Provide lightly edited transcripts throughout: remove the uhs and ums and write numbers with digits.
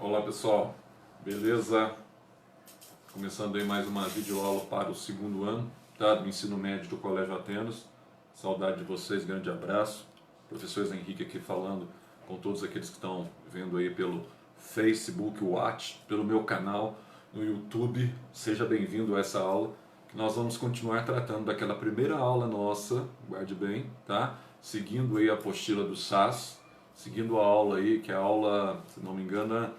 Olá pessoal, beleza? Começando aí mais uma videoaula para o segundo ano, tá? Do ensino médio do Colégio Atenas. Saudade de vocês, grande abraço. Professor Henrique aqui falando com todos aqueles que estão vendo aí pelo Facebook, Watch, pelo meu canal no YouTube. Seja bem-vindo a essa aula, que nós vamos continuar tratando daquela primeira aula nossa, guarde bem, tá? Seguindo aí a apostila do SAS, seguindo a aula aí, que é a aula, se não me engano,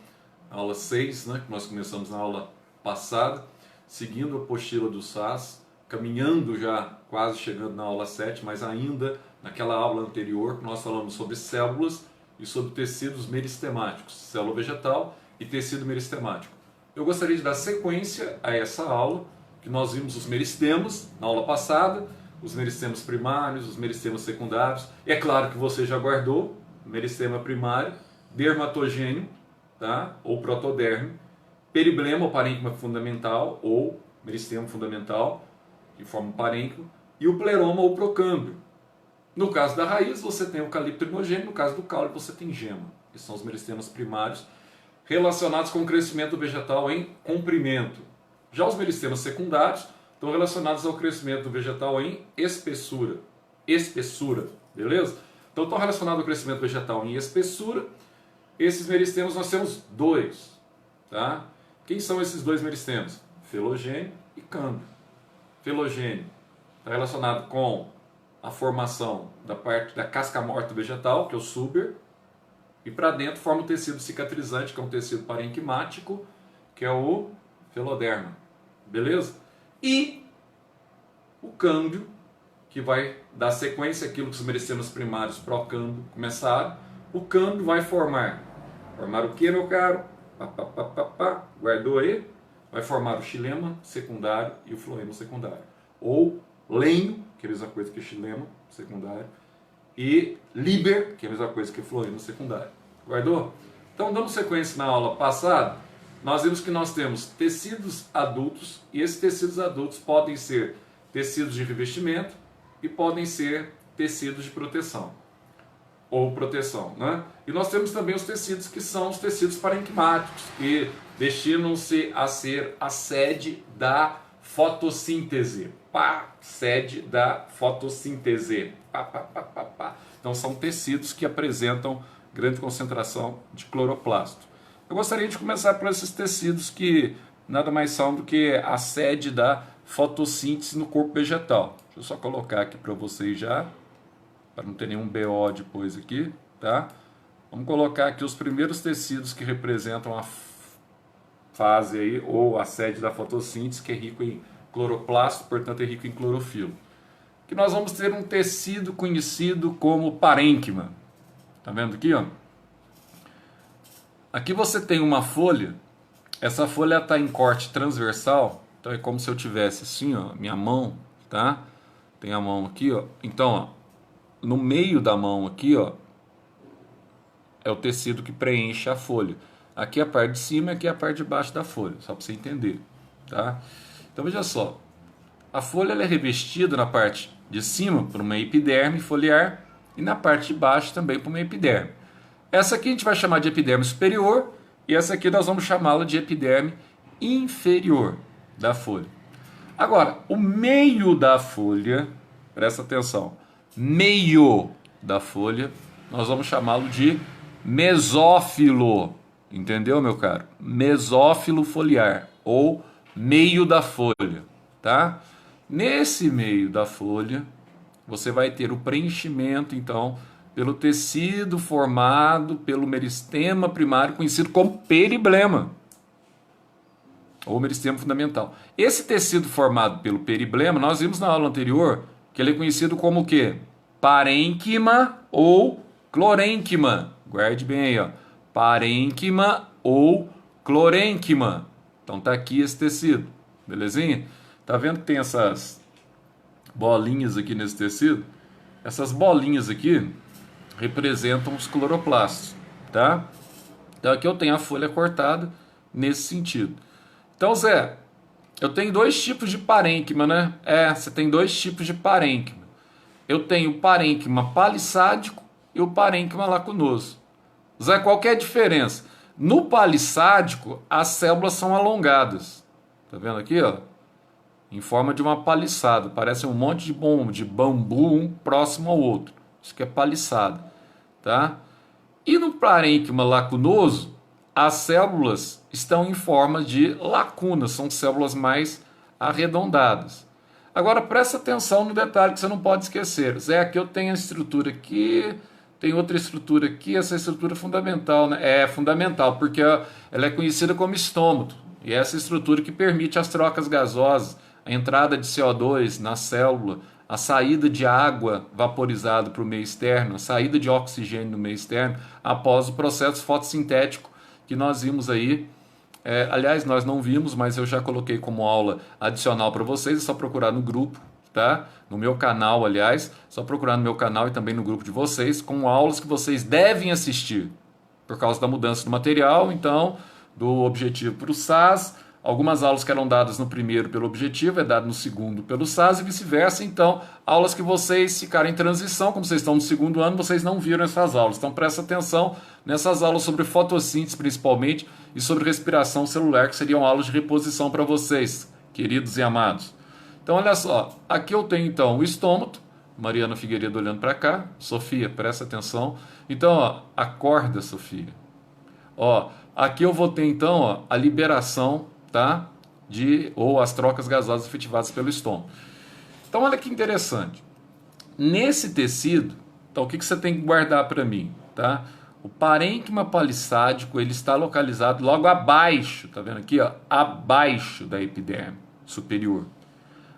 a aula 6, né, que nós começamos na aula passada, seguindo a apostila do SAS, caminhando já, quase chegando na aula 7, mas ainda naquela aula anterior que nós falamos sobre células e sobre tecidos meristemáticos, célula vegetal e tecido meristemático. Eu gostaria de dar sequência a essa aula, que nós vimos os meristemas na aula passada, os meristemas primários, os meristemas secundários. É claro que você já guardou o meristema primário, dermatogênio, tá? Ou protoderme, periblema ou parênquima fundamental, ou meristema fundamental, que forma o parênquima, e o pleroma ou procâmbio. No caso da raiz, você tem o calipto primogênio, no caso do caule, você tem gema. Esses são os meristemas primários, relacionados com o crescimento vegetal em comprimento. Já os meristemas secundários estão relacionados ao crescimento do vegetal em espessura. Espessura, beleza? Então estão relacionados ao crescimento vegetal em espessura. Esses meristemas nós temos dois, tá? Quem são esses dois meristemas? Filogênio e câmbio. Filogênio está relacionado com a formação da parte da casca morta vegetal, que é o suber, e para dentro forma o tecido cicatrizante, que é um tecido parenquimático, que é o filoderma, beleza? E o câmbio, que vai dar sequência àquilo que os meristemas primários pró-câmbio começaram. O câmbio vai formar o que, meu caro? Guardou aí? Vai formar o xilema secundário e o floema secundário. Ou lenho, que é a mesma coisa que xilema secundário, e liber, que é a mesma coisa que floema secundário. Guardou? Então, dando sequência na aula passada, nós vimos que nós temos tecidos adultos, e esses tecidos adultos podem ser tecidos de revestimento e podem ser tecidos de proteção. Ou proteção, né? E nós temos também os tecidos que são os tecidos parenquimáticos, que destinam-se a ser a sede da fotossíntese. Sede da fotossíntese. Então são tecidos que apresentam grande concentração de cloroplasto. Eu gostaria de começar por esses tecidos que nada mais são do que a sede da fotossíntese no corpo vegetal. Deixa eu só colocar aqui para vocês já, para não ter nenhum BO depois aqui, tá? Vamos colocar aqui os primeiros tecidos que representam a fase aí, ou a sede da fotossíntese, que é rico em cloroplasto, portanto é rico em clorofilo. Que nós vamos ter um tecido conhecido como parênquima. Tá vendo aqui, ó? Aqui você tem uma folha, essa folha está em corte transversal, então é como se eu tivesse assim, ó, minha mão, tá? Tem a mão aqui, ó. Então, ó, no meio da mão aqui, ó, é o tecido que preenche a folha. Aqui é a parte de cima, aqui é a parte de baixo da folha, só para você entender, tá? Então veja só, a folha ela é revestida na parte de cima por uma epiderme foliar e na parte de baixo também por uma epiderme. Essa aqui a gente vai chamar de epiderme superior e essa aqui nós vamos chamá-la de epiderme inferior da folha. Agora, o meio da folha, presta atenção, meio da folha, nós vamos chamá-lo de mesófilo, entendeu, meu caro? Mesófilo foliar, ou meio da folha, tá? Nesse meio da folha, você vai ter o preenchimento, então, pelo tecido formado pelo meristema primário, conhecido como periblema, ou meristema fundamental. Esse tecido formado pelo periblema, nós vimos na aula anterior que ele é conhecido como o quê? Parênquima ou clorênquima. Guarde bem aí, ó. Parênquima ou clorênquima. Então tá aqui esse tecido, belezinha? Tá vendo que tem essas bolinhas aqui nesse tecido? Essas bolinhas aqui representam os cloroplastos, tá? Então aqui eu tenho a folha cortada nesse sentido. Então, Zé, eu tenho dois tipos de parênquima, né? Você tem dois tipos de parênquima. Eu tenho o parênquima palissádico e o parênquima lacunoso. Zé, qual que é a diferença? No palissádico, as células são alongadas. Tá vendo aqui, ó? Em forma de uma paliçada. Parece um monte de bambu um próximo ao outro. Isso que é paliçada, tá? E no parênquima lacunoso, as células estão em forma de lacunas, são células mais arredondadas. Agora presta atenção no detalhe que você não pode esquecer. Zé, aqui eu tenho a estrutura aqui, tem outra estrutura aqui, essa estrutura é fundamental, né? É fundamental, porque ela é conhecida como estômato. E é essa estrutura que permite as trocas gasosas, a entrada de CO2 na célula, a saída de água vaporizada para o meio externo, a saída de oxigênio no meio externo, após o processo fotossintético que nós vimos aí. Aliás, nós não vimos, mas eu já coloquei como aula adicional para vocês, é só procurar no grupo, tá? No meu canal, aliás, só procurar no meu canal e também no grupo de vocês, com aulas que vocês devem assistir, por causa da mudança do material, então, do objetivo para o SAS. Algumas aulas que eram dadas no primeiro pelo objetivo, é dado no segundo pelo SAS e vice-versa. Então, aulas que vocês ficarem em transição, como vocês estão no segundo ano, vocês não viram essas aulas. Então, presta atenção nessas aulas sobre fotossíntese, principalmente, e sobre respiração celular, que seriam aulas de reposição para vocês, queridos e amados. Então, olha só. Aqui eu tenho, então, o estômago. Mariana Figueiredo olhando para cá. Sofia, presta atenção. Então, ó, acorda, Sofia. Ó, aqui eu vou ter, então, ó, a liberação, tá? Ou as trocas gasosas efetivadas pelo estômago. Então, olha que interessante. Nesse tecido, então, o que você tem que guardar para mim, tá? O parênquima palissádico, ele está localizado logo abaixo, tá vendo aqui, ó? Abaixo da epiderme superior.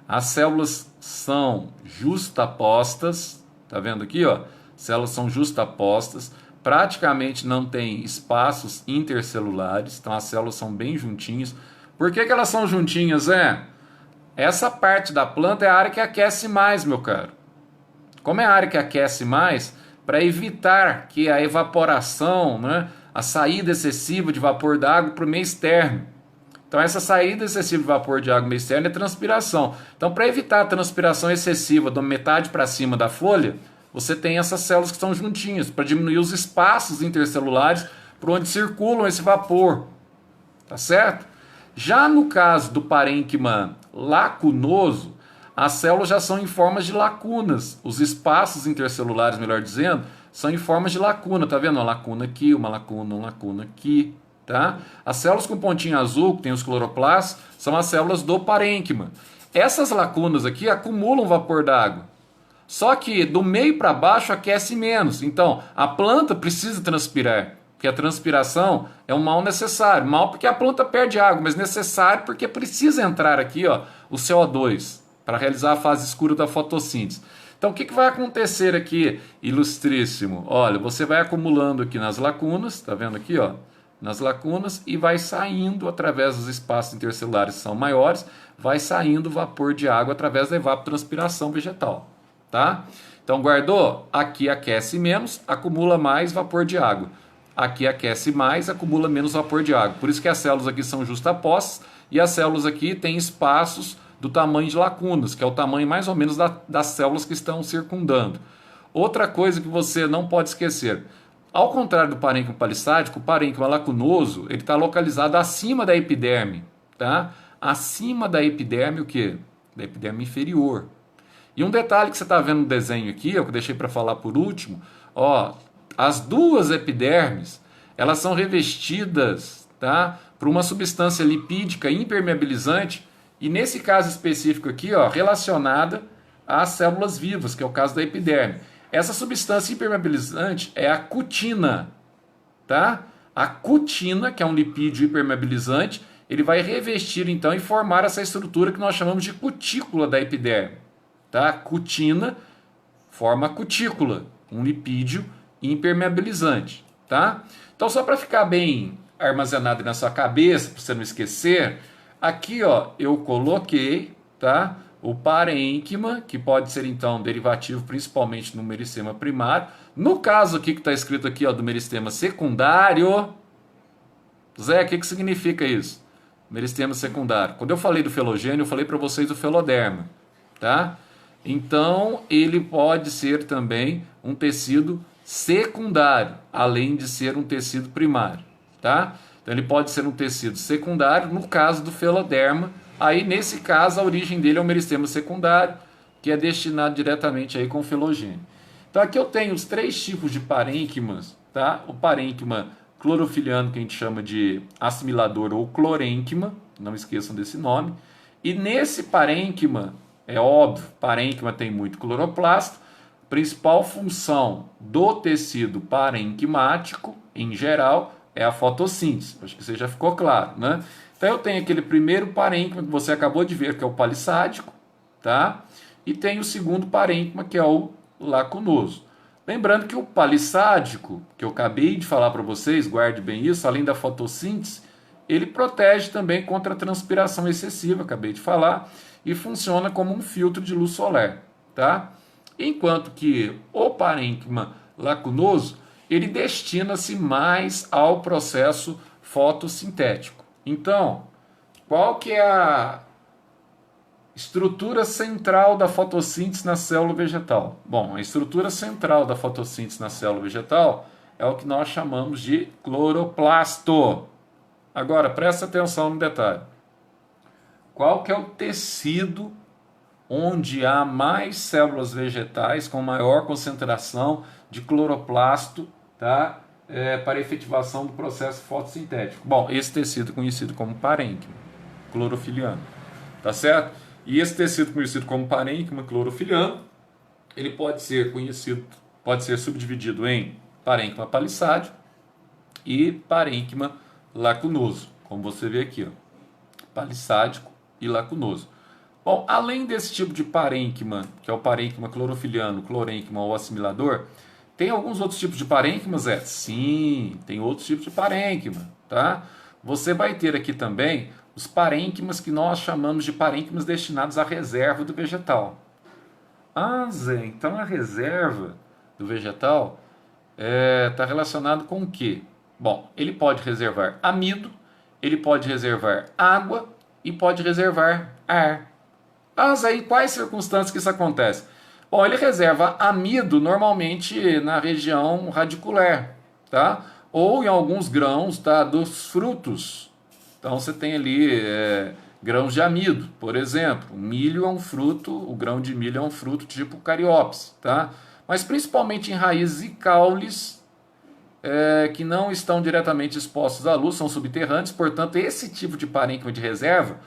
As células são justapostas, tá vendo aqui, ó? Células são justapostas, praticamente não tem espaços intercelulares, então as células são bem juntinhas. Por que elas são juntinhas, Essa parte da planta é a área que aquece mais, meu caro. Como é a área que aquece mais, para evitar que a evaporação, né, a saída excessiva de vapor d'água para o meio externo. Então, essa saída excessiva de vapor de água no meio externo é transpiração. Então, para evitar a transpiração excessiva da metade para cima da folha, você tem essas células que estão juntinhas, para diminuir os espaços intercelulares por onde circulam esse vapor. Tá certo? Já no caso do parênquima lacunoso, as células já são em formas de lacunas. Os espaços intercelulares, melhor dizendo, são em formas de lacuna. Tá vendo? Uma lacuna aqui, uma lacuna aqui. Tá? As células com pontinho azul, que tem os cloroplastos, são as células do parênquima. Essas lacunas aqui acumulam vapor d'água. Só que do meio para baixo aquece menos. Então, a planta precisa transpirar. Porque a transpiração é um mal necessário. Mal porque a planta perde água, mas necessário porque precisa entrar aqui, ó, o CO2 para realizar a fase escura da fotossíntese. Então, o que vai acontecer aqui, ilustríssimo? Olha, você vai acumulando aqui nas lacunas, tá vendo aqui, ó? Nas lacunas, e vai saindo através dos espaços intercelulares que são maiores, vai saindo vapor de água através da evapotranspiração vegetal, tá? Então, guardou? Aqui aquece menos, acumula mais vapor de água. Aqui aquece mais, acumula menos vapor de água. Por isso que as células aqui são justapostas e as células aqui têm espaços do tamanho de lacunas, que é o tamanho mais ou menos das células que estão circundando. Outra coisa que você não pode esquecer, ao contrário do parênquima palissádico, o parênquima lacunoso, ele está localizado acima da epiderme, tá? Acima da epiderme o quê? Da epiderme inferior. E um detalhe que você está vendo no desenho aqui, ó, que eu deixei para falar por último, ó, as duas epidermes, elas são revestidas, tá, por uma substância lipídica impermeabilizante, e nesse caso específico aqui, ó, relacionada às células vivas, que é o caso da epiderme. Essa substância impermeabilizante é a cutina, tá? A cutina, que é um lipídio impermeabilizante, ele vai revestir então e formar essa estrutura que nós chamamos de cutícula da epiderme, tá? Cutina forma a cutícula, um lipídio impermeabilizante, tá? Então, só para ficar bem armazenado na sua cabeça, para você não esquecer, aqui, ó, eu coloquei, tá, o parênquima, que pode ser então derivativo principalmente no meristema primário. No caso aqui que está escrito aqui, ó, do meristema secundário, Zé, o que significa isso? Meristema secundário. Quando eu falei do felogênio, eu falei para vocês do feloderma, tá? Então, ele pode ser também um tecido secundário, além de ser um tecido primário. tá? Então ele pode ser um tecido secundário, no caso do feloderma, aí nesse caso a origem dele é o meristema secundário, que é destinado diretamente aí com o filogênio. Então aqui eu tenho os 3 tipos de parênquimas, tá? O parênquima clorofiliano, que a gente chama de assimilador ou clorênquima, não esqueçam desse nome. E nesse parênquima, é óbvio, parênquima tem muito cloroplasto, principal função do tecido parênquimático, em geral, é a fotossíntese. Acho que isso já ficou claro, né? Então eu tenho aquele primeiro parênquima que você acabou de ver, que é o palissádico, tá? E tem o segundo parênquima, que é o lacunoso. Lembrando que o palissádico, que eu acabei de falar para vocês, guarde bem isso, além da fotossíntese, ele protege também contra a transpiração excessiva, acabei de falar, e funciona como um filtro de luz solar, tá? Enquanto que o parênquima lacunoso, ele destina-se mais ao processo fotossintético. Então, qual que é a estrutura central da fotossíntese na célula vegetal? Bom, a estrutura central da fotossíntese na célula vegetal é o que nós chamamos de cloroplasto. Agora, presta atenção no detalhe. Qual que é o tecido onde há mais células vegetais com maior concentração de cloroplasto, tá? Para efetivação do processo fotossintético? Bom, esse tecido é conhecido como parênquima clorofiliano, tá certo? E esse tecido conhecido como parênquima clorofiliano, ele pode ser subdividido em parênquima palissádio e parênquima lacunoso, como você vê aqui, ó, palissádico e lacunoso. Bom, além desse tipo de parênquima, que é o parênquima clorofiliano, clorênquima ou assimilador, tem alguns outros tipos de parênquimas? Sim, tem outros tipos de parênquima, tá? Você vai ter aqui também os parênquimas que nós chamamos de parênquimas destinados à reserva do vegetal. Ah, Zé, então a reserva do vegetal está relacionado com o quê? Bom, ele pode reservar amido, ele pode reservar água e pode reservar ar. Ah, Zé, em quais circunstâncias que isso acontece? Bom, ele reserva amido normalmente na região radicular, tá? Ou em alguns grãos, tá, dos frutos. Então você tem ali grãos de amido, por exemplo. Milho é um fruto, o grão de milho é um fruto tipo cariopsis, tá? Mas principalmente em raízes e caules que não estão diretamente expostos à luz, são subterrâneos, portanto esse tipo de parênquima de reserva,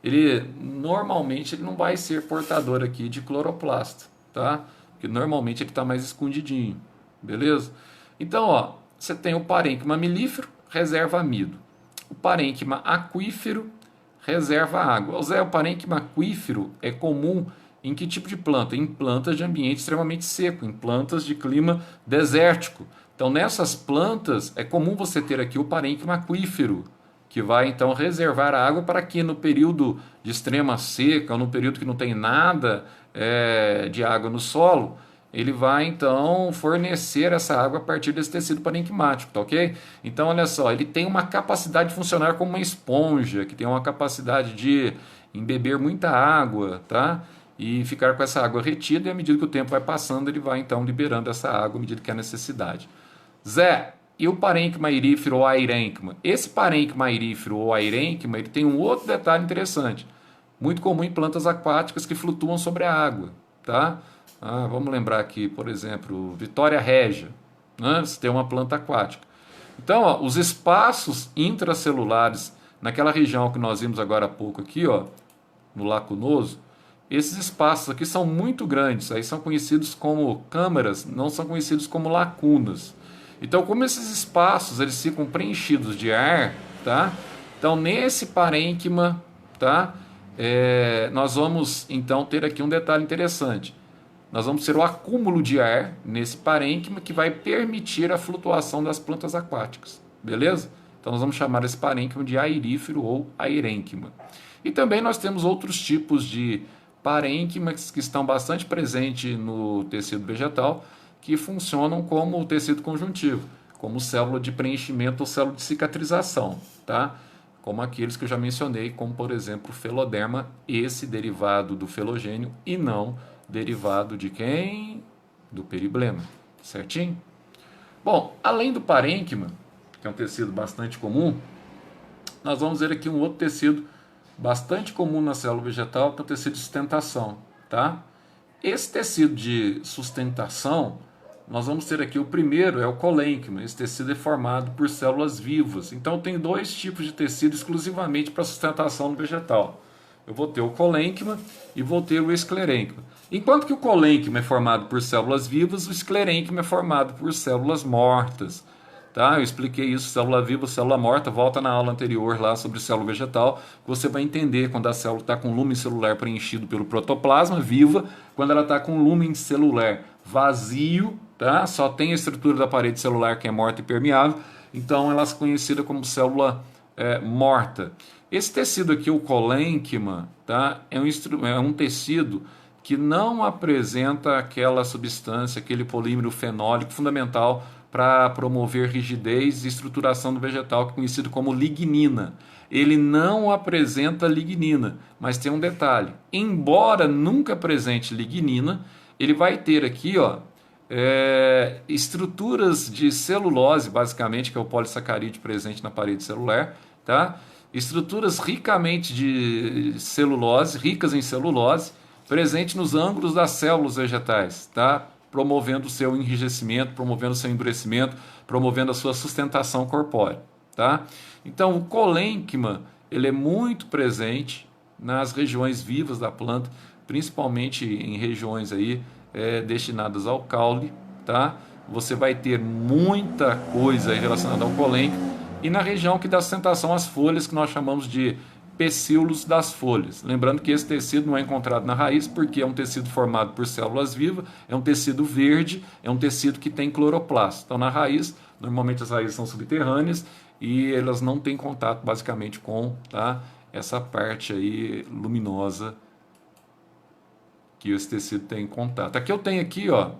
ele normalmente ele não vai ser portador aqui de cloroplasto, tá? Porque normalmente ele está mais escondidinho, beleza? Então, ó, você tem o parênquima milífero, reserva amido. O parênquima aquífero reserva água. O parênquima aquífero é comum em que tipo de planta? Em plantas de ambiente extremamente seco, em plantas de clima desértico. Então, nessas plantas, é comum você ter aqui o parênquima aquífero, que vai então reservar água para que no período de extrema seca, ou no período que não tem nada de água no solo, ele vai então fornecer essa água a partir desse tecido parênquimático, tá ok? Então olha só, ele tem uma capacidade de funcionar como uma esponja, que tem uma capacidade de embeber muita água, tá? E ficar com essa água retida, e à medida que o tempo vai passando, ele vai então liberando essa água à medida que há necessidade. Zé, e o parênquima irífero ou airênquima? Esse parênquima irífero ou airênquima, ele tem um outro detalhe interessante, muito comum em plantas aquáticas que flutuam sobre a água, tá? Vamos lembrar aqui, por exemplo, Vitória Regia, né? Você tem uma planta aquática. Então, ó, os espaços intracelulares naquela região que nós vimos agora há pouco aqui, ó, no lacunoso, esses espaços aqui são muito grandes, aí são conhecidos como câmaras, não são conhecidos como lacunas. Então, como esses espaços eles ficam preenchidos de ar, tá? Então, nesse parênquima, tá? Nós vamos então ter aqui um detalhe interessante. Nós vamos ter o acúmulo de ar nesse parênquima que vai permitir a flutuação das plantas aquáticas, beleza? Então nós vamos chamar esse parênquima de airífero ou airênquima. E também nós temos outros tipos de parênquimas que estão bastante presentes no tecido vegetal, que funcionam como o tecido conjuntivo, como célula de preenchimento ou célula de cicatrização, tá? Como aqueles que eu já mencionei, como por exemplo o feloderma, esse derivado do felogênio e não derivado de quem? Do periblema, certinho? Bom, além do parênquima, que é um tecido bastante comum, nós vamos ver aqui um outro tecido bastante comum na célula vegetal, que é o tecido de sustentação, tá? Esse tecido de sustentação, nós vamos ter aqui o primeiro, é o colênquima. Esse tecido é formado por células vivas. Então tem dois tipos de tecido exclusivamente para sustentação no vegetal. Eu vou ter o colênquima e vou ter o esclerênquima. Enquanto que o colênquima é formado por células vivas, o esclerênquima é formado por células mortas. Tá? Eu expliquei isso, célula viva, célula morta, volta na aula anterior lá sobre célula vegetal, você vai entender quando a célula está com lumen celular preenchido pelo protoplasma, viva, quando ela está com lumen celular vazio, tá? Só tem a estrutura da parede celular que é morta e permeável, então ela é conhecida como célula morta. Esse tecido aqui, o colênquima, tá? É um tecido que não apresenta aquela substância, aquele polímero fenólico fundamental para promover rigidez e estruturação do vegetal, que é conhecido como lignina. Ele não apresenta lignina, mas tem um detalhe. Embora nunca apresente lignina, ele vai ter aqui, ó, estruturas de celulose, basicamente, que é o polissacarídeo presente na parede celular, tá? Estruturas ricamente de celulose, ricas em celulose, presente nos ângulos das células vegetais, tá? Promovendo o seu enrijecimento, promovendo o seu endurecimento, promovendo a sua sustentação corpórea, tá? Então, o colênquima, ele é muito presente nas regiões vivas da planta, principalmente em regiões aí destinadas ao caule, tá? Você vai ter muita coisa relacionada ao colênquima e na região que dá sustentação às folhas, que nós chamamos de pecíolos das folhas. Lembrando que esse tecido não é encontrado na raiz, porque é um tecido formado por células vivas, é um tecido verde, é um tecido que tem cloroplasto. Então, na raiz, normalmente as raízes são subterrâneas e elas não têm contato, basicamente, com, tá, essa parte aí luminosa que esse tecido tem contato. Aqui eu tenho aqui, ó,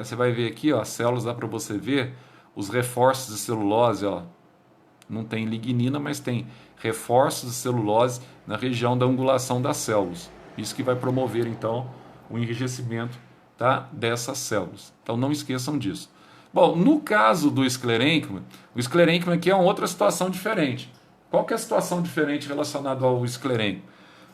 você vai ver aqui, ó, as células, dá para você ver os reforços de celulose, ó. Não tem lignina, mas tem reforços de celulose na região da angulação das células. Isso que vai promover, então, o enrijecimento, tá, dessas células. Então, não esqueçam disso. Bom, no caso do esclerênquima, o esclerênquima aqui é uma outra situação diferente. Qual que é a situação diferente relacionada ao esclerênquima?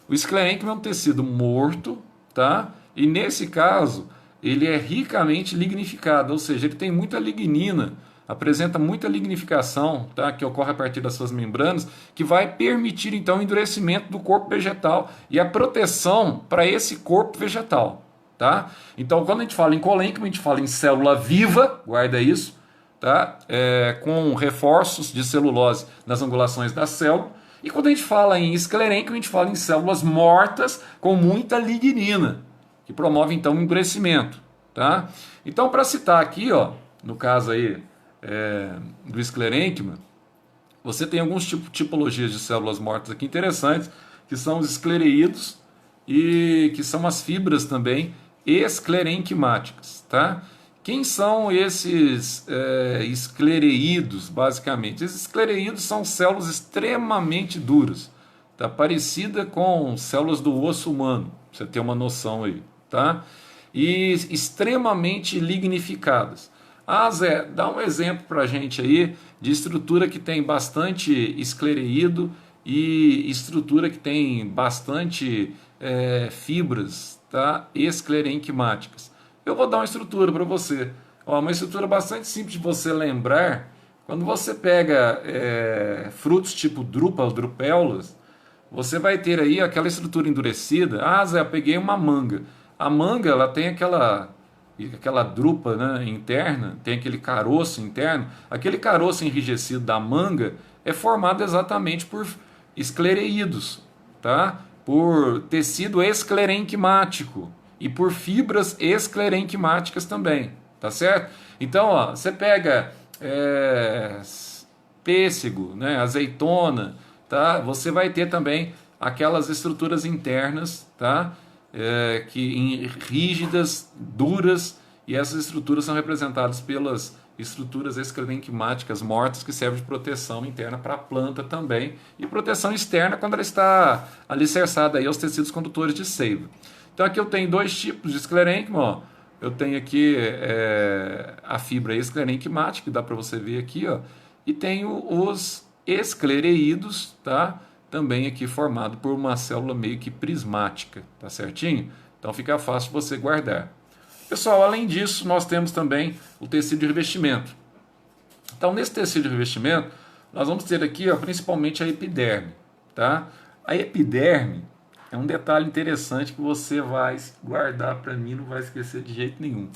O esclerênquima é um tecido morto, tá? E, nesse caso, ele é ricamente lignificado, ou seja, ele tem muita lignina, apresenta muita lignificação, tá, que ocorre a partir das suas membranas, que vai permitir então o endurecimento do corpo vegetal e a proteção para esse corpo vegetal, tá? Então, quando a gente fala em colênquima, a gente fala em célula viva, guarda isso, tá? Com reforços de celulose nas angulações da célula. E quando a gente fala em esclerênquima, a gente fala em células mortas com muita lignina, que promove então o endurecimento, tá? Então, para citar aqui, ó, no caso aí do esclerênquima, você tem algumas tipologias de células mortas aqui interessantes, que são os esclereídos e que são as fibras também esclerenquimáticas, tá? Quem são esses esclereídos, basicamente? Esses esclereídos são células extremamente duras, tá? Parecida com células do osso humano, pra você ter uma noção aí, tá? E extremamente lignificadas. Ah, Zé, dá um exemplo para a gente aí de estrutura que tem bastante esclereído e estrutura que tem bastante fibras, tá, esclerenquimáticas. Eu vou dar uma estrutura para você. Ó, uma estrutura bastante simples de você lembrar. Quando você pega frutos tipo drúpalas, drupéolas, você vai ter aí aquela estrutura endurecida. Ah, Zé, eu peguei uma manga. A manga, ela tem aquela drupa, né, interna, tem aquele caroço interno. Aquele caroço enrijecido da manga é formado exatamente por esclereídos, tá? Por tecido esclerenquimático e por fibras esclerenquimáticas também, tá certo? Então, ó, você pega pêssego, né, azeitona, tá? Você vai ter também aquelas estruturas internas, tá? Rígidas, duras, e essas estruturas são representadas pelas estruturas esclerenquimáticas mortas, que servem de proteção interna para a planta também, e proteção externa quando ela está alicerçada aí aos tecidos condutores de seiva. Então aqui eu tenho dois tipos de esclerênquima, ó. Eu tenho aqui a fibra esclerenquimática, que dá para você ver aqui, ó, e tem os esclereídos, tá? Também aqui formado por uma célula meio que prismática, tá certinho? Então fica fácil você guardar. Pessoal, além disso, nós temos também o tecido de revestimento. Então, nesse tecido de revestimento, nós vamos ter aqui, ó, principalmente a epiderme, tá? A epiderme é um detalhe interessante que você vai guardar para mim, não vai esquecer de jeito nenhum.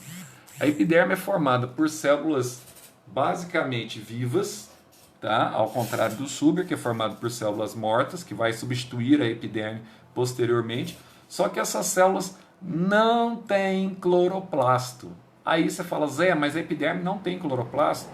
A epiderme é formada por células basicamente vivas, tá? Ao contrário do súber, que é formado por células mortas, que vai substituir a epiderme posteriormente. Só que essas células não têm cloroplasto. Aí você fala, Zé, mas a epiderme não tem cloroplasto?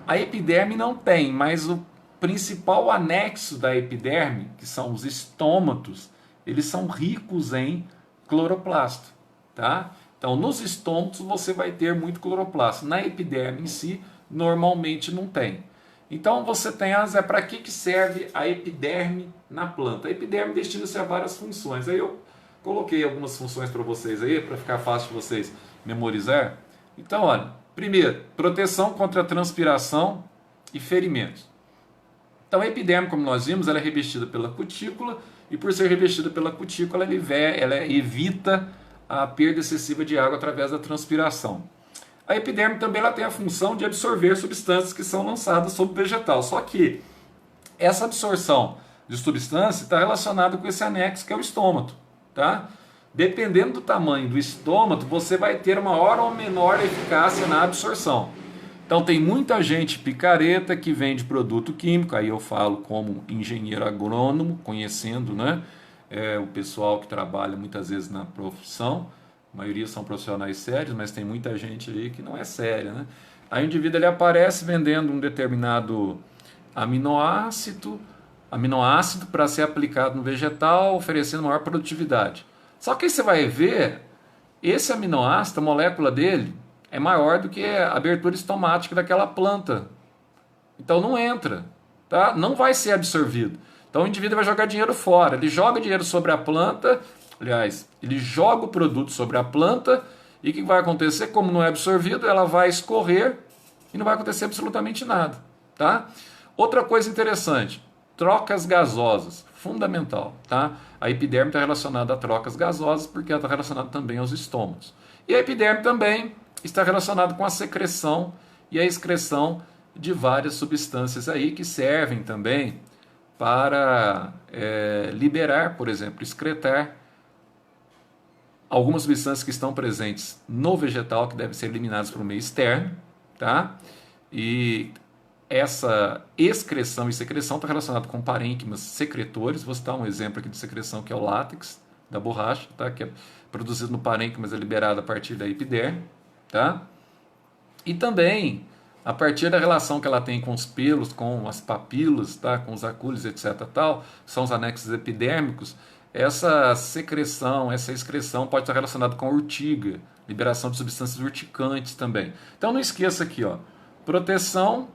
A epiderme não tem, mas o principal anexo da epiderme, que são os estômatos, eles são ricos em cloroplasto, tá? Então, nos estômatos você vai ter muito cloroplasto. Na epiderme em si, normalmente não tem. Então, você tem, Zé, para que serve a epiderme na planta? A epiderme destina-se a várias funções. Aí eu coloquei algumas funções para vocês aí, para ficar fácil de vocês memorizar. Então, olha, primeiro, proteção contra transpiração e ferimentos. Então, a epiderme, como nós vimos, ela é revestida pela cutícula, e por ser revestida pela cutícula, ela evita a perda excessiva de água através da transpiração. A epiderme também ela tem a função de absorver substâncias que são lançadas sobre o vegetal. Só que essa absorção de substância está relacionada com esse anexo que é o estômato, tá? Dependendo do tamanho do estômato, você vai ter maior ou menor eficácia na absorção. Então tem muita gente picareta que vende produto químico, aí eu falo como engenheiro agrônomo, conhecendo, né, o pessoal que trabalha muitas vezes na profissão. A maioria são profissionais sérios, mas tem muita gente aí que não é séria, né? Aí o indivíduo ele aparece vendendo um determinado aminoácido para ser aplicado no vegetal, oferecendo maior produtividade. Só que aí você vai ver, esse aminoácido, a molécula dele, é maior do que a abertura estomática daquela planta. Então não entra, tá? Não vai ser absorvido. Então o indivíduo vai jogar dinheiro fora. Ele joga dinheiro sobre a planta, aliás, ele joga o produto sobre a planta, e o que vai acontecer? Como não é absorvido, ela vai escorrer e não vai acontecer absolutamente nada, tá? Outra coisa interessante, trocas gasosas, fundamental, tá? A epiderme está relacionada a trocas gasosas porque ela está relacionada também aos estômatos. E a epiderme também está relacionada com a secreção e a excreção de várias substâncias aí que servem também para liberar, por exemplo, excretar algumas substâncias que estão presentes no vegetal que devem ser eliminadas para o meio externo, tá? E essa excreção e secreção está relacionada com parênquimas secretores. Vou citar um exemplo aqui de secreção que é o látex da borracha, tá? Que é produzido no parênquimas, é liberado a partir da epiderme, tá? E também a partir da relação que ela tem com os pelos, com as papilas, tá? Com os acúlios, etc. Tal, são os anexos epidérmicos. Essa secreção, essa excreção pode estar relacionada com a urtiga, liberação de substâncias urticantes também. Então não esqueça aqui, ó, proteção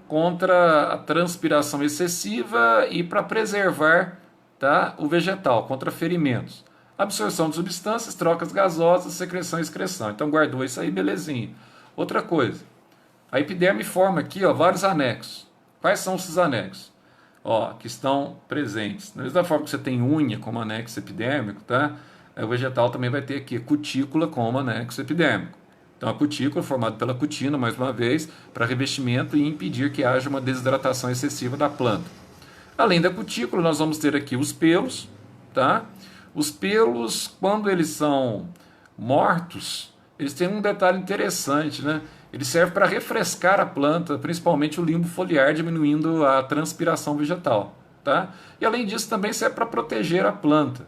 contra a transpiração excessiva e para preservar, tá, o vegetal, contra ferimentos. Absorção de substâncias, trocas gasosas, secreção e excreção. Então guardou isso aí, belezinha. Outra coisa, a epiderme forma aqui, ó, vários anexos. Quais são esses anexos? Ó, que estão presentes. Da mesma forma que você tem unha como anexo epidérmico, tá? O vegetal também vai ter aqui cutícula como anexo epidérmico. Então a cutícula, formada pela cutina, mais uma vez, para revestimento e impedir que haja uma desidratação excessiva da planta. Além da cutícula, nós vamos ter aqui os pelos, tá? Os pelos, quando eles são mortos, eles têm um detalhe interessante, né? Ele serve para refrescar a planta, principalmente o limbo foliar, diminuindo a transpiração vegetal, tá? E além disso também serve para proteger a planta.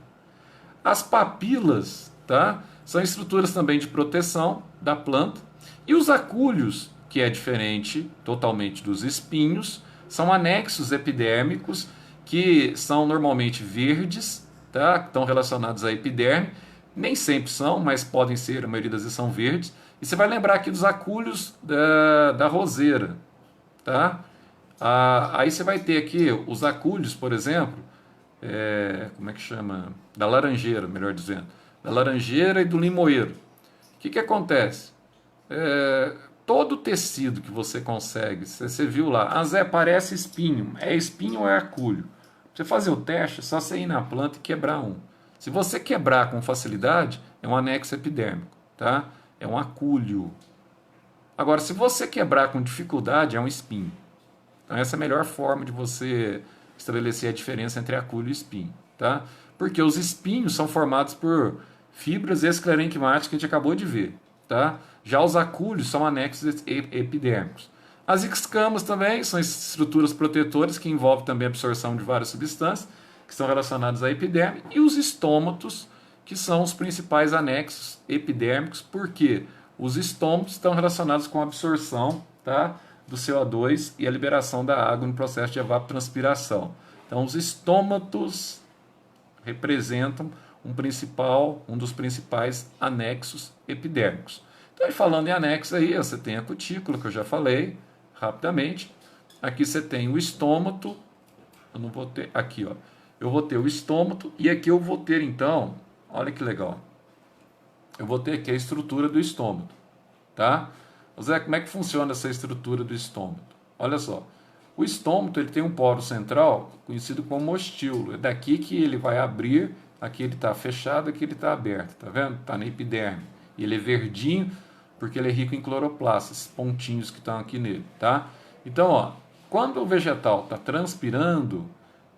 As papilas, tá? São estruturas também de proteção da planta. E os acúlios, que é diferente totalmente dos espinhos, são anexos epidérmicos que são normalmente verdes, tá? Estão relacionados à epiderme. Nem sempre são, mas podem ser, a maioria das vezes são verdes. E você vai lembrar aqui dos acúlios da roseira, tá? Aí você vai ter aqui os acúlios, por exemplo, como é que chama? Da laranjeira, melhor dizendo. Da laranjeira e do limoeiro. O que acontece? todo tecido que você consegue, você viu lá, ah, Zé, parece espinho. É espinho ou é acúlio? Pra você fazer o teste, é só você ir na planta e quebrar um. Se você quebrar com facilidade, é um anexo epidérmico, tá? É um acúlio. Agora, se você quebrar com dificuldade, é um espinho. Então, essa é a melhor forma de você estabelecer a diferença entre acúlio e espinho, tá? Porque os espinhos são formados por fibras esclerenquimais que a gente acabou de ver, tá? Já os acúlios são anexos epidérmicos. As escamas também são estruturas protetoras que envolvem também a absorção de várias substâncias que estão relacionadas à epiderme, e os estômatos, que são os principais anexos epidérmicos, porque os estômatos estão relacionados com a absorção, tá, do CO2 e a liberação da água no processo de evapotranspiração. Então, os estômatos representam um dos principais anexos epidérmicos. Então, falando em anexos aí, você tem a cutícula, que eu já falei rapidamente. Aqui você tem o estômato. Eu não vou ter aqui, ó. Eu vou ter o estômato e aqui eu vou ter, então, olha que legal. Eu vou ter aqui a estrutura do estômato, tá? Zé, como é que funciona essa estrutura do estômato? Olha só. O estômato, ele tem um poro central conhecido como ostíolo. É daqui que ele vai abrir, aqui ele está fechado, aqui ele está aberto, tá vendo? Está na epiderme. E ele é verdinho porque ele é rico em cloroplastos, esses pontinhos que estão aqui nele, tá? Então, ó, quando o vegetal está transpirando,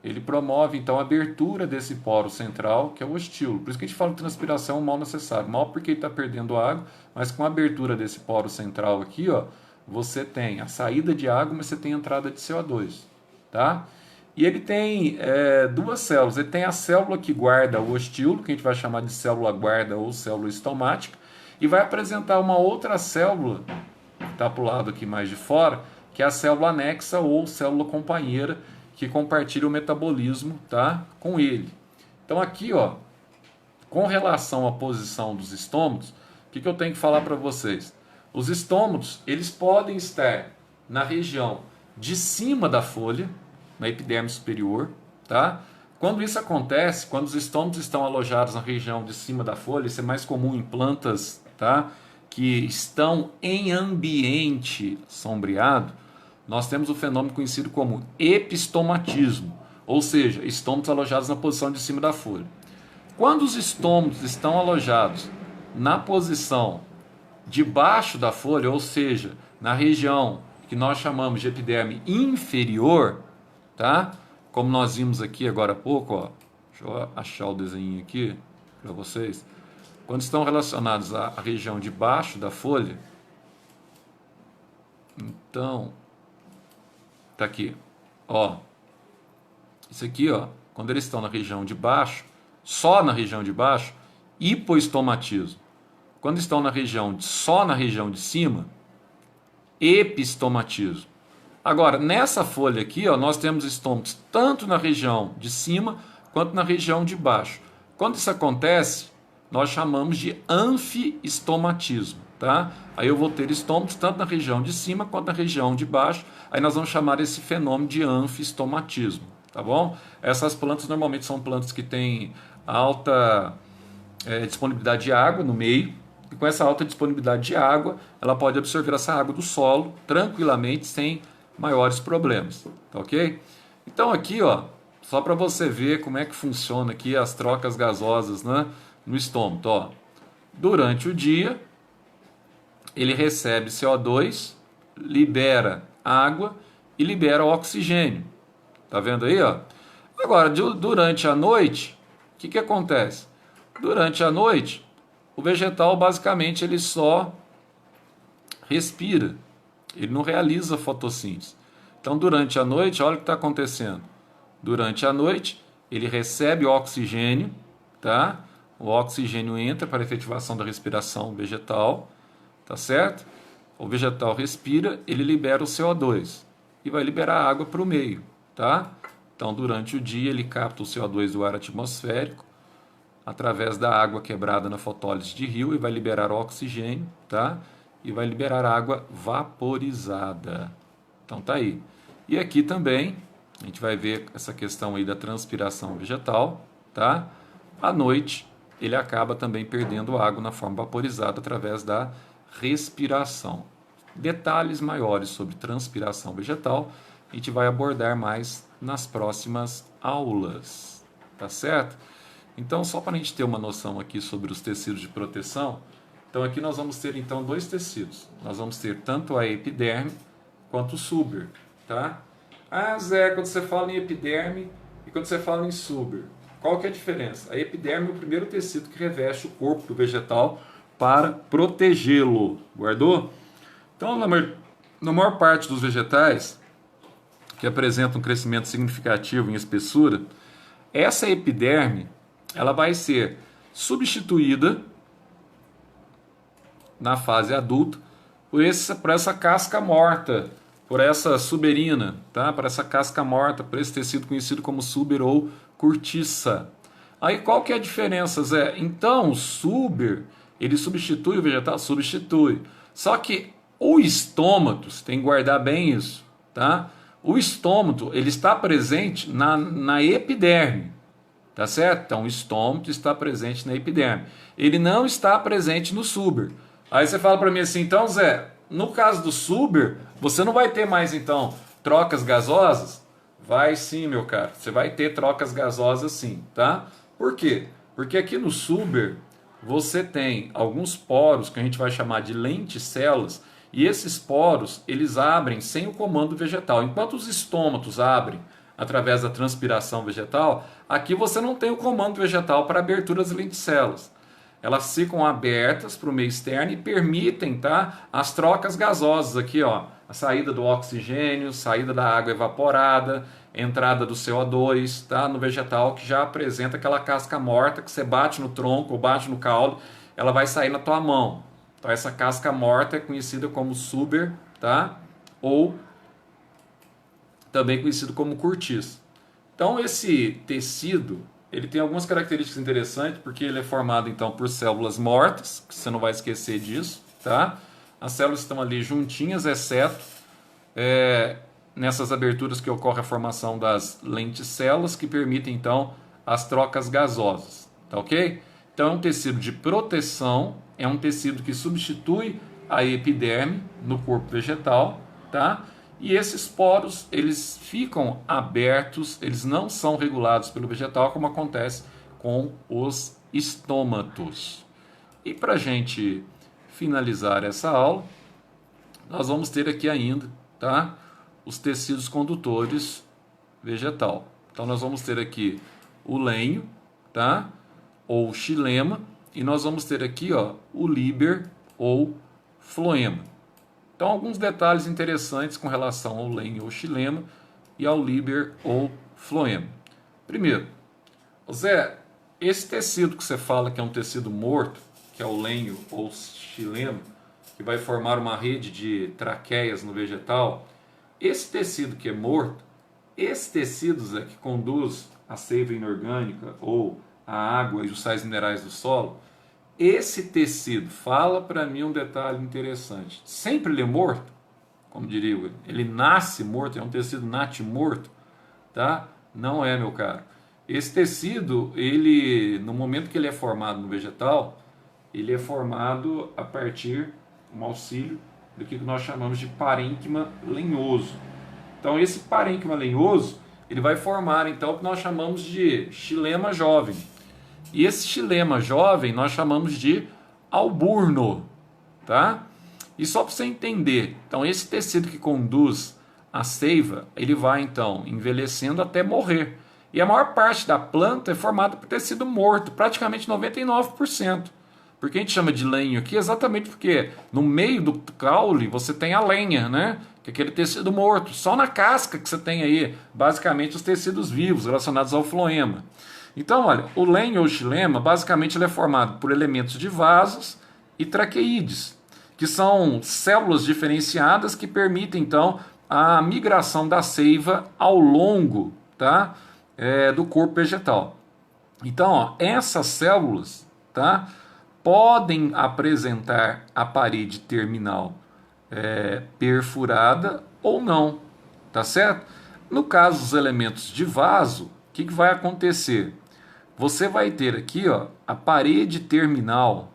ele promove, então, a abertura desse poro central, que é o ostíolo. Por isso que a gente fala que transpiração é um mal necessário. Mal porque ele está perdendo água, mas com a abertura desse poro central aqui, ó, você tem a saída de água, mas você tem a entrada de CO2, tá? E ele tem duas células. Ele tem a célula que guarda o ostíolo, que a gente vai chamar de célula guarda ou célula estomática, e vai apresentar uma outra célula, que está para o lado aqui mais de fora, que é a célula anexa ou célula companheira, que compartilha o metabolismo, tá, com ele. Então aqui, ó, com relação à posição dos estômatos, o que eu tenho que falar para vocês? Os estômatos, eles podem estar na região de cima da folha, na epiderme superior, tá? Quando isso acontece, quando os estômatos estão alojados na região de cima da folha, isso é mais comum em plantas, tá, que estão em ambiente sombreado, nós temos o fenômeno conhecido como epistomatismo, ou seja, estômatos alojados na posição de cima da folha. Quando os estômatos estão alojados na posição debaixo da folha, ou seja, na região que nós chamamos de epiderme inferior, tá? Como nós vimos aqui agora há pouco, ó, deixa eu achar o desenho aqui para vocês. Quando estão relacionados à região de baixo da folha, então, tá aqui, ó, isso aqui, ó, quando eles estão na região de baixo, só na região de baixo, hipoestomatismo. Quando estão só na região de cima, epistomatismo. Agora, nessa folha aqui, ó, nós temos estômatos tanto na região de cima quanto na região de baixo. Quando isso acontece, nós chamamos de anfiestomatismo, tá? Aí eu vou ter estômatos tanto na região de cima quanto na região de baixo. Aí nós vamos chamar esse fenômeno de anfiestomatismo, tá bom? Essas plantas normalmente são plantas que têm alta disponibilidade de água no meio. E com essa alta disponibilidade de água, ela pode absorver essa água do solo tranquilamente, sem maiores problemas, tá ok? Então aqui, ó, só para você ver como é que funciona aqui as trocas gasosas, né, no estômago, ó. Durante o dia, ele recebe CO2, libera água e libera oxigênio. Tá vendo aí, ó? Agora, durante a noite, o que acontece? Durante a noite, o vegetal basicamente ele só respira, ele não realiza fotossíntese. Então, durante a noite, olha o que está acontecendo. Durante a noite, ele recebe oxigênio, tá? O oxigênio entra para a efetivação da respiração vegetal, tá certo? O vegetal respira, ele libera o CO2 e vai liberar água para o meio, tá? Então, durante o dia, ele capta o CO2 do ar atmosférico através da água quebrada na fotólise de rio e vai liberar oxigênio, tá? E vai liberar água vaporizada. Então tá aí. E aqui também a gente vai ver essa questão aí da transpiração vegetal, tá? À noite ele acaba também perdendo água na forma vaporizada através da respiração. detalhes maiores sobre transpiração vegetal a gente vai abordar mais nas próximas aulas, tá certo? Então, só para a gente ter uma noção aqui sobre os tecidos de proteção, então aqui nós vamos ter então dois tecidos. Nós vamos ter tanto a epiderme quanto o suber, tá? Ah, Zé, quando você fala em epiderme e quando você fala em suber, qual que é a diferença? A epiderme é o primeiro tecido que reveste o corpo do vegetal para protegê-lo. Guardou? Então, na maior parte dos vegetais que apresentam um crescimento significativo em espessura, essa epiderme ela vai ser substituída na fase adulta por essa casca morta, por essa suberina, tá? Por essa casca morta, por esse tecido conhecido como suber ou cortiça. Aí qual que é a diferença, Zé? Então o suber, ele substitui o vegetal? Substitui. Só que o estômato, você tem que guardar bem isso, tá? O estômato, ele está presente na epiderme, tá certo? Então o estômato está presente na epiderme. Ele não está presente no suber. Aí você fala para mim assim, então Zé, no caso do suber, você não vai ter mais então trocas gasosas? Vai sim, meu caro. Você vai ter trocas gasosas sim, tá? Por quê? Porque aqui no suber você tem alguns poros que a gente vai chamar de lenticelas, e esses poros, eles abrem sem o comando vegetal. Enquanto os estômatos abrem através da transpiração vegetal, aqui você não tem o comando vegetal para abertura das lenticelas. Elas ficam abertas para o meio externo e permitem, tá, as trocas gasosas aqui, ó, a saída do oxigênio, saída da água evaporada, entrada do CO2, tá, no vegetal que já apresenta aquela casca morta que você bate no tronco ou bate no caule, ela vai sair na tua mão. Então essa casca morta é conhecida como suber, tá? Ou também conhecido como cortiça. Então esse tecido, ele tem algumas características interessantes, porque ele é formado então por células mortas, que você não vai esquecer disso, tá? As células estão ali juntinhas, exceto nessas aberturas que ocorre a formação das lenticelas, que permitem então as trocas gasosas, tá ok? Então é um tecido de proteção, é um tecido que substitui a epiderme no corpo vegetal, tá? E esses poros, eles ficam abertos, eles não são regulados pelo vegetal, como acontece com os estômatos. E para a gente finalizar essa aula, nós vamos ter aqui ainda, tá, os tecidos condutores vegetal. Então nós vamos ter aqui o lenho, tá, ou xilema, e nós vamos ter aqui, ó, o líber ou floema. Então, alguns detalhes interessantes com relação ao lenho ou xilema e ao líber ou floema. Primeiro, Zé, esse tecido que você fala que é um tecido morto, que é o lenho ou xilema, que vai formar uma rede de traqueias no vegetal, esse tecido que é morto, esse tecido, Zé, que conduz a seiva inorgânica ou a água e os sais minerais do solo, esse tecido, fala para mim um detalhe interessante. Sempre ele é morto, como diria eu, ele nasce morto, é um tecido morto, tá? Não é, meu caro. Esse tecido, ele, no momento que ele é formado no vegetal, ele é formado a partir do auxílio do que nós chamamos de parênquima lenhoso. Então, esse parênquima lenhoso, ele vai formar então o que nós chamamos de xilema jovem. E esse xilema jovem nós chamamos de alburno, tá? E só para você entender, então esse tecido que conduz a seiva, ele vai então envelhecendo até morrer. E a maior parte da planta é formada por tecido morto, praticamente 99%. Por que a gente chama de lenho aqui? Exatamente porque no meio do caule você tem a lenha, né? Que é aquele tecido morto. Só na casca que você tem aí, basicamente, os tecidos vivos relacionados ao floema. Então, olha, o lenho ou xilema, basicamente, ele é formado por elementos de vasos e traqueídeos, que são células diferenciadas que permitem, então, a migração da seiva ao longo, tá, do corpo vegetal. Então, ó, essas células, tá, podem apresentar a parede terminal perfurada ou não, tá certo? No caso dos elementos de vaso, o que vai acontecer? Você vai ter aqui, ó, a parede terminal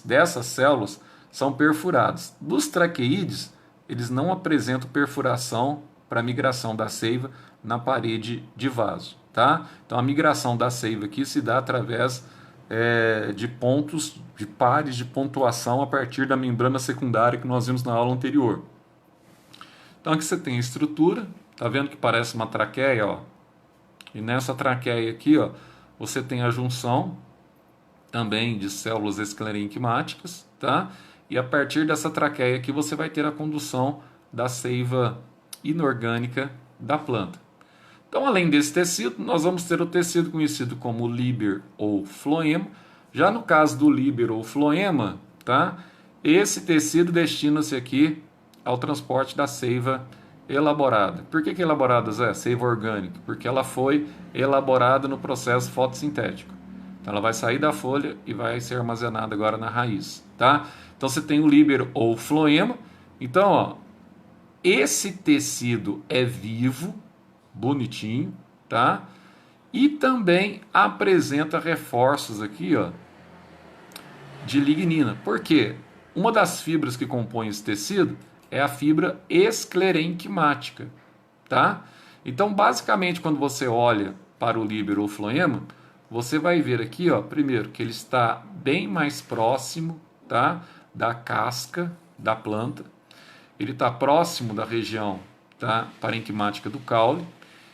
dessas células, são perfurados. Dos traqueídeos, eles não apresentam perfuração para migração da seiva na parede de vaso. Tá? Então a migração da seiva aqui se dá através de pontos, de pares de pontuação a partir da membrana secundária que nós vimos na aula anterior. Então aqui você tem a estrutura, tá vendo que parece uma traqueia, ó? E nessa traqueia aqui, ó, você tem a junção também de células esclerenquimásticas, tá? E a partir dessa traqueia aqui você vai ter a condução da seiva inorgânica da planta. Então, além desse tecido, nós vamos ter o tecido conhecido como líber ou floema. Já no caso do líber ou floema, tá? Esse tecido destina-se aqui ao transporte da seiva elaborada. Por que elaborada, Zé? Seiva orgânica. Porque ela foi elaborada no processo fotossintético. Então, ela vai sair da folha e vai ser armazenada agora na raiz, tá? Então, você tem o líber ou floema. Então, ó, esse tecido é vivo, bonitinho, tá? E também apresenta reforços aqui, ó, de lignina. Por quê? Uma das fibras que compõe esse tecido é a fibra esclerenquimática, tá? Então, basicamente, quando você olha para o líber ou floema, você vai ver aqui, ó, primeiro, que ele está bem mais próximo, tá, da casca da planta. Ele está próximo da região, tá, parenquimática do caule.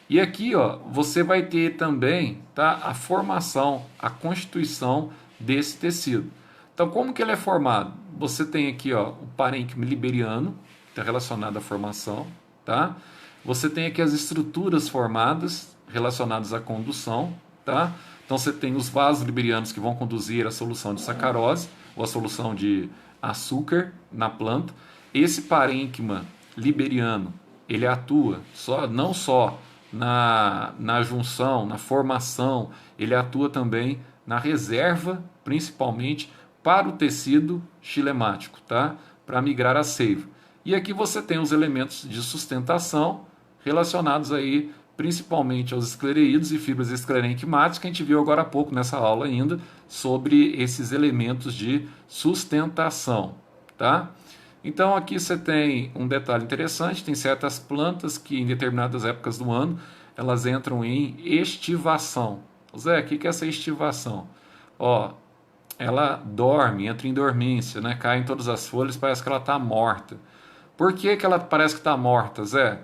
E aqui, ó, você vai ter também, tá, a formação, a constituição desse tecido. Então, como que ele é formado? Você tem aqui, ó, o parênquima liberiano, que está relacionado à formação, tá? Você tem aqui as estruturas formadas relacionadas à condução, tá? Então, você tem os vasos liberianos que vão conduzir a solução de sacarose ou a solução de açúcar na planta. Esse parênquima liberiano, ele atua não só na junção, na formação, ele atua também na reserva, principalmente para o tecido xilemático, tá? Para migrar a seiva. E aqui você tem os elementos de sustentação relacionados aí principalmente aos esclereídos e fibras esclerenquimáticas, que a gente viu agora há pouco nessa aula ainda, sobre esses elementos de sustentação, tá? Então aqui você tem um detalhe interessante, tem certas plantas que em determinadas épocas do ano elas entram em estivação. Zé, o que é essa estivação? Ó, ela dorme, entra em dormência, né? Cai em todas as folhas, parece que ela está morta. Por que ela parece que está morta, Zé?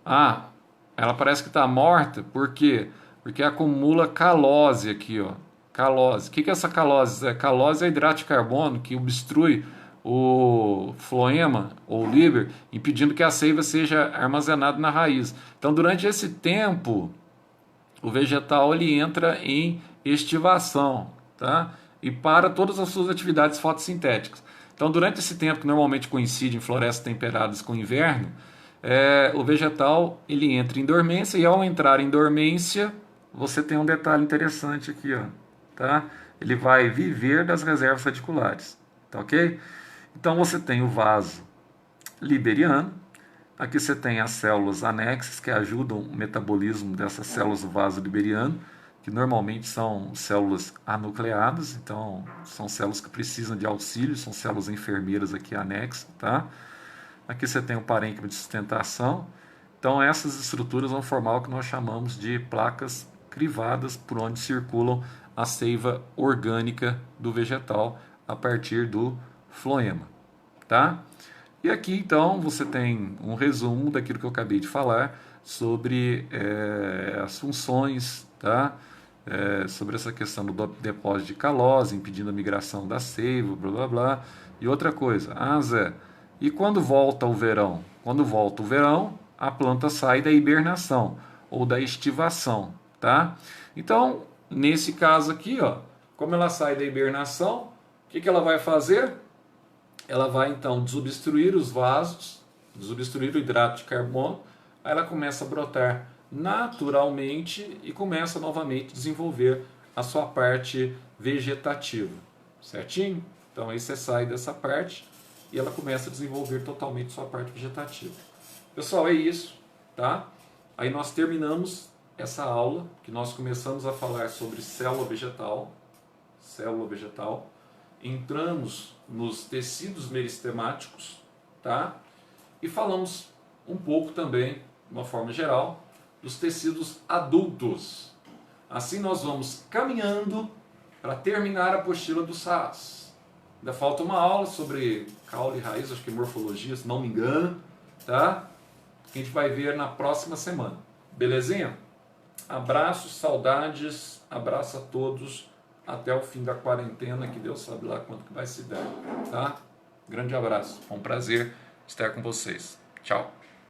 Ah, ela parece que está morta porque acumula calose aqui, ó. Calose. O que é essa calose, Zé? Calose é hidrato de carbono que obstrui o floema ou líber, impedindo que a seiva seja armazenada na raiz. Então, durante esse tempo, o vegetal ele entra em estivação, tá? E para todas as suas atividades fotossintéticas. Então, durante esse tempo, que normalmente coincide em florestas temperadas com o inverno, o vegetal ele entra em dormência, e ao entrar em dormência, você tem um detalhe interessante aqui, ó, tá? Ele vai viver das reservas radiculares, tá ok? Então você tem o vaso liberiano, aqui você tem as células anexas que ajudam o metabolismo dessas células do vaso liberiano, que normalmente são células anucleadas, então são células que precisam de auxílio, são células enfermeiras aqui anexas, tá? Aqui você tem o parênquima de sustentação, então essas estruturas vão formar o que nós chamamos de placas crivadas, por onde circulam a seiva orgânica do vegetal a partir do floema, tá? E aqui então você tem um resumo daquilo que eu acabei de falar sobre as funções, tá? Sobre essa questão do depósito de calose, impedindo a migração da seiva, blá blá blá. E outra coisa, Zé, e quando volta o verão? Quando volta o verão, a planta sai da hibernação ou da estivação, tá? Então, nesse caso aqui, ó, como ela sai da hibernação, o que ela vai fazer? Ela vai então desobstruir os vasos, desobstruir o hidrato de carbono, aí ela começa a brotar naturalmente e começa novamente a desenvolver a sua parte vegetativa, certinho? Então aí você sai dessa parte e ela começa a desenvolver totalmente sua parte vegetativa. Pessoal, é isso, tá? Aí nós terminamos essa aula, que nós começamos a falar sobre célula vegetal, entramos nos tecidos meristemáticos, tá? E falamos um pouco também, de uma forma geral, dos tecidos adultos. Assim nós vamos caminhando para terminar a apostila do SAS. Ainda falta uma aula sobre caule e raiz, acho que é morfologia, se não me engano, tá? Que a gente vai ver na próxima semana. Belezinha? Abraços, saudades, abraço a todos até o fim da quarentena, que Deus sabe lá quanto que vai se dar, tá? Grande abraço, foi um prazer estar com vocês. Tchau.